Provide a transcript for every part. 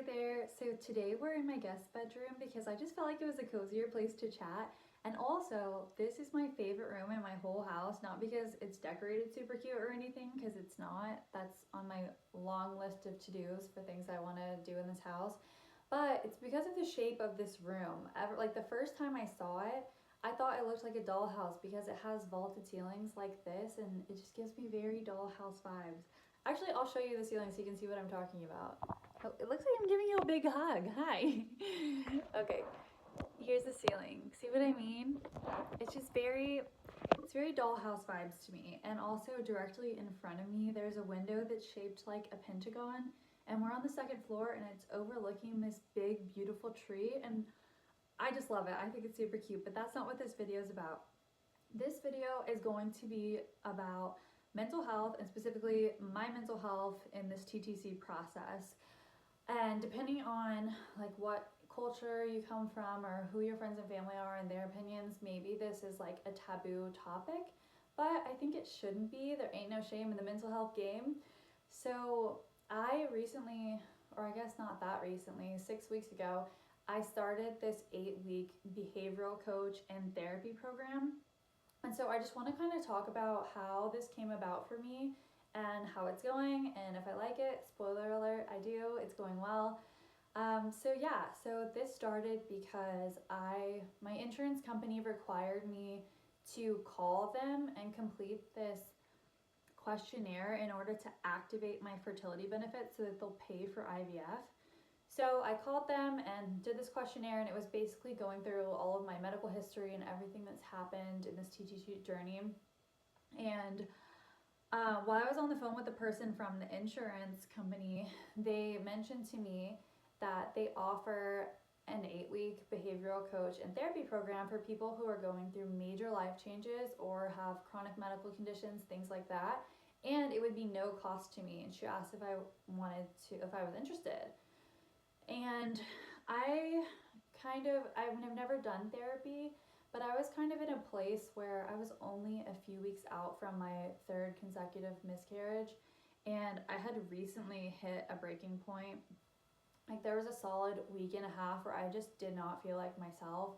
there. So today we're in my guest bedroom because I just felt like it was a cozier place to chat. And also, this is my favorite room in my whole house, not because it's decorated super cute or anything, because it's not. That's on my long list of to-dos for things I want to do in this house. But it's because of the shape of this room. Like the first time I saw it, I thought it looked like a dollhouse because it has vaulted ceilings like this, and it just gives me very dollhouse vibes. Actually, I'll show you the ceiling so you can see what I'm talking about. Oh, it looks like I'm giving you a big hug. Hi. Okay, here's the ceiling. See what I mean? It's just it's very dollhouse vibes to me. And also directly in front of me, there's a window that's shaped like a pentagon. And we're on the second floor and it's overlooking this big, beautiful tree. And I just love it. I think it's super cute, but that's not what this video is about. This video is going to be about mental health and specifically my mental health in this TTC process. And depending on like what culture you come from or who your friends and family are and their opinions, maybe this is like a taboo topic, but I think it shouldn't be. There ain't no shame in the mental health game. So I recently, or I guess not that recently, 6 weeks ago, I started this 8-week behavioral coach and therapy program. And so I just want to kind of talk about how this came about for me and how it's going, and if I like it. Spoiler alert, I do. It's going well. So this started because my insurance company required me to call them and complete this questionnaire in order to activate my fertility benefits so that they'll pay for IVF. So I called them and did this questionnaire, and it was basically going through all of my medical history and everything that's happened in this TTC journey. And while I was on the phone with the person from the insurance company, they mentioned to me that they offer an 8-week behavioral coach and therapy program for people who are going through major life changes or have chronic medical conditions, things like that. And it would be no cost to me. And she asked if I was interested. And I've never done therapy, but I was kind of in a place where I was only a few weeks out from my 3rd consecutive miscarriage, and I had recently hit a breaking point. Like there was a solid week and a half where I just did not feel like myself,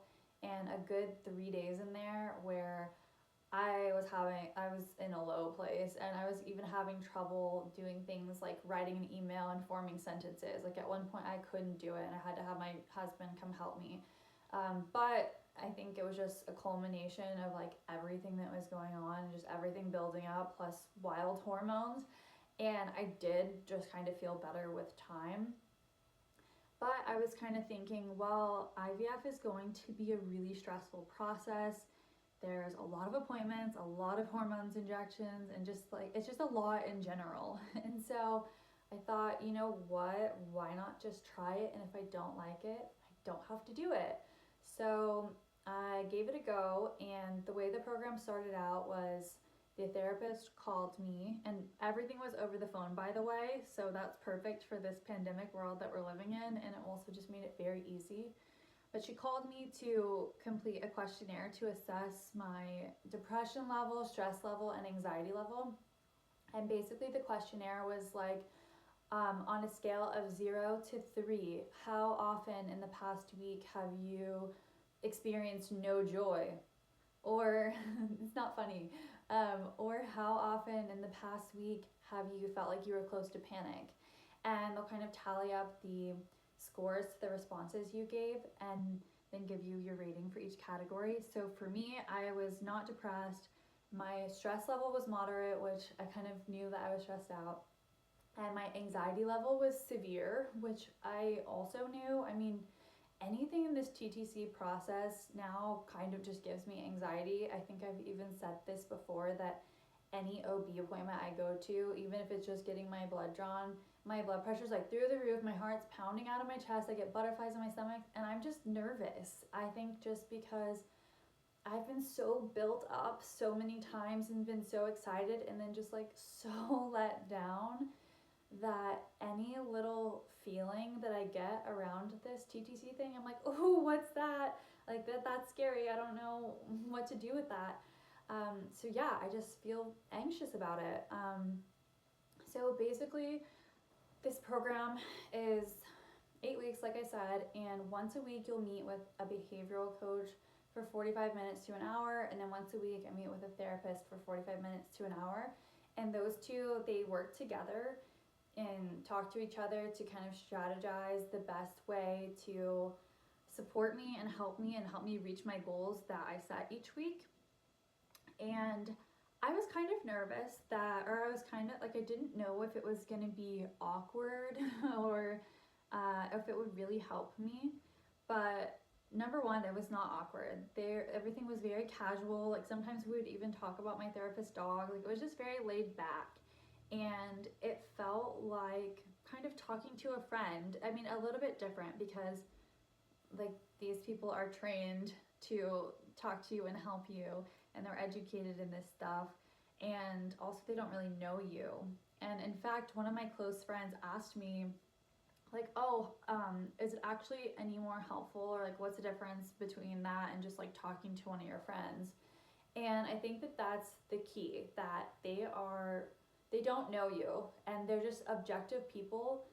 and a good 3 days in there where I was in a low place, and I was even having trouble doing things like writing an email and forming sentences. Like at one point I couldn't do it and I had to have my husband come help me. But I think it was just a culmination of like everything that was going on, just everything building up plus wild hormones. And I did just kind of feel better with time. But I was kind of thinking, well, IVF is going to be a really stressful process. There's a lot of appointments, a lot of hormones injections, and just like it's just a lot in general. And so I thought, you know what, why not just try it? And if I don't like it, I don't have to do it. So I gave it a go, and the way the program started out was the therapist called me, and everything was over the phone, by the way, so that's perfect for this pandemic world that we're living in, and it also just made it very easy. But she called me to complete a questionnaire to assess my depression level, stress level, and anxiety level. And basically the questionnaire was like, on a scale of 0 to 3, how often in the past week have you experienced no joy? Or, it's not funny, or how often in the past week have you felt like you were close to panic? And they'll kind of tally up the scores to the responses you gave and then give you your rating for each category. So for me, I was not depressed. My stress level was moderate, which I kind of knew that I was stressed out. And my anxiety level was severe, which I also knew. I mean, anything in this TTC process now kind of just gives me anxiety. I think I've even said this before, that any OB appointment I go to, even if it's just getting my blood drawn, my blood pressure's like through the roof, my heart's pounding out of my chest, I get butterflies in my stomach, and I'm just nervous. I think just because I've been so built up so many times and been so excited and then just like so let down, that any little feeling that I get around this TTC thing, I'm like, oh, what's that? Like that's scary. I don't know what to do with that. So yeah, I just feel anxious about it. So basically, this program is 8 weeks, like I said, and once a week you'll meet with a behavioral coach for 45 minutes to an hour, and then once a week I meet with a therapist for 45 minutes to an hour. And those two, they work together and talk to each other to kind of strategize the best way to support me and help me reach my goals that I set each week. And I was kind of nervous that, or I was kind of like, I didn't know if it was going to be awkward or if it would really help me. But number one, it was not awkward. There, everything was very casual. Like sometimes we would even talk about my therapist dog. Like it was just very laid back, and it felt like kind of talking to a friend. I mean, a little bit different because like these people are trained to talk to you and help you, and they're educated in this stuff, and also they don't really know you. And in fact, one of my close friends asked me like, oh, is it actually any more helpful, or like what's the difference between that and just like talking to one of your friends? And I think that that's the key, that they don't know you and they're just objective people.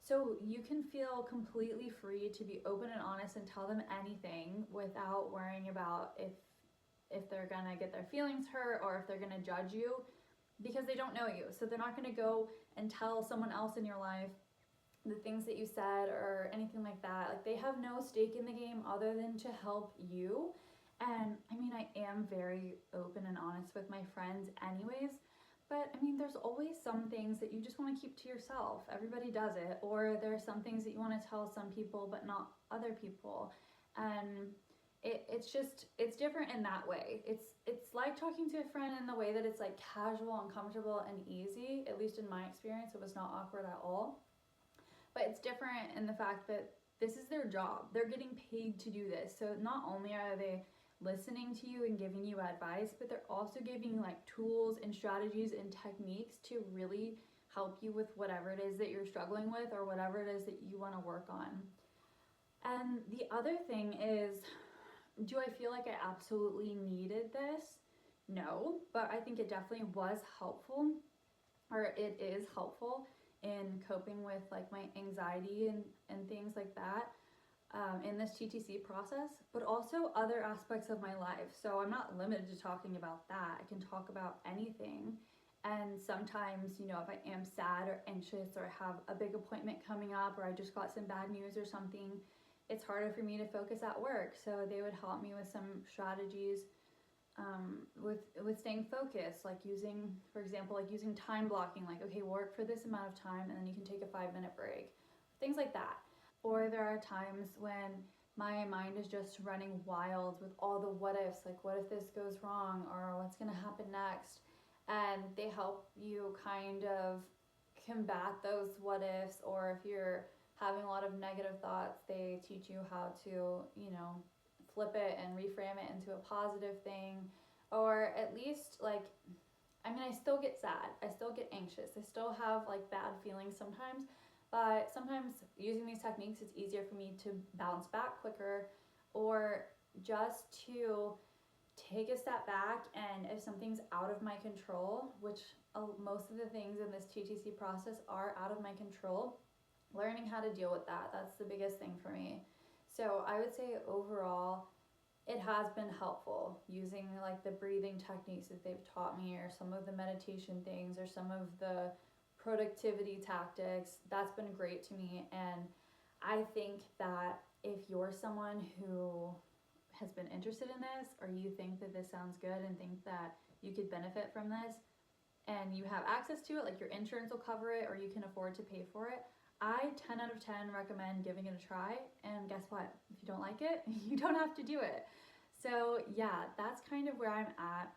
So you can feel completely free to be open and honest and tell them anything without worrying about if they're gonna get their feelings hurt or if they're gonna judge you, because they don't know you. So they're not gonna go and tell someone else in your life the things that you said or anything like that. Like they have no stake in the game other than to help you. And I mean, I am very open and honest with my friends anyways, but I mean, there's always some things that you just want to keep to yourself. Everybody does it. Or there are some things that you want to tell some people but not other people. And it's different in that way. It's like talking to a friend in the way that it's like casual and comfortable and easy. At least in my experience, it was not awkward at all. But it's different in the fact that this is their job. They're getting paid to do this. So not only are they listening to you and giving you advice, but they're also giving you like tools and strategies and techniques to really help you with whatever it is that you're struggling with or whatever it is that you want to work on. And the other thing is, do I feel like I absolutely needed this? No, but I think it definitely was helpful, or it is helpful in coping with like my anxiety and things like that in this TTC process, but also other aspects of my life. So I'm not limited to talking about that. I can talk about anything. And sometimes, you know, if I am sad or anxious or have a big appointment coming up or I just got some bad news or something, it's harder for me to focus at work. So they would help me with some strategies with staying focused, like using, for example, like using time blocking, like, okay, work for this amount of time and then you can take a 5-minute break, things like that. Or there are times when my mind is just running wild with all the what ifs, like what if this goes wrong or what's going to happen next, and they help you kind of combat those what ifs. Or if you're having a lot of negative thoughts, they teach you how to, you know, flip it and reframe it into a positive thing. Or at least, like, I mean, I still get sad, I still get anxious, I still have like bad feelings sometimes, but sometimes using these techniques, it's easier for me to bounce back quicker, or just to take a step back. And if something's out of my control, which most of the things in this TTC process are out of my control, learning how to deal with that, that's the biggest thing for me. So I would say overall, it has been helpful using like the breathing techniques that they've taught me, or some of the meditation things, or some of the productivity tactics. That's been great to me. And I think that if you're someone who has been interested in this, or you think that this sounds good and think that you could benefit from this, and you have access to it, like your insurance will cover it or you can afford to pay for it, I 10 out of 10 recommend giving it a try. And guess what? If you don't like it, you don't have to do it. So yeah, that's kind of where I'm at.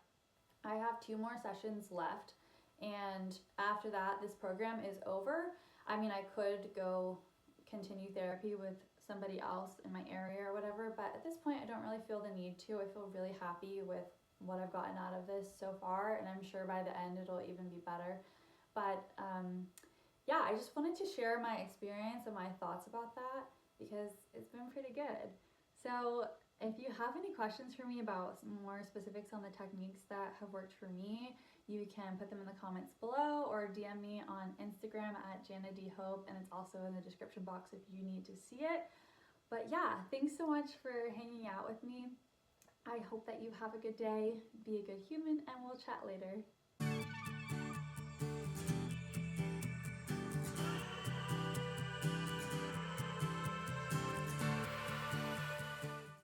I have 2 more sessions left, and after that, this program is over. I mean, I could go continue therapy with somebody else in my area or whatever, but at this point, I don't really feel the need to. I feel really happy with what I've gotten out of this so far, and I'm sure by the end it'll even be better. But yeah, I just wanted to share my experience and my thoughts about that because it's been pretty good. So if you have any questions for me about some more specifics on the techniques that have worked for me, you can put them in the comments below or DM me on Instagram at Jana D Hope, and it's also in the description box if you need to see it. But yeah, thanks so much for hanging out with me. I hope that you have a good day, be a good human, and we'll chat later.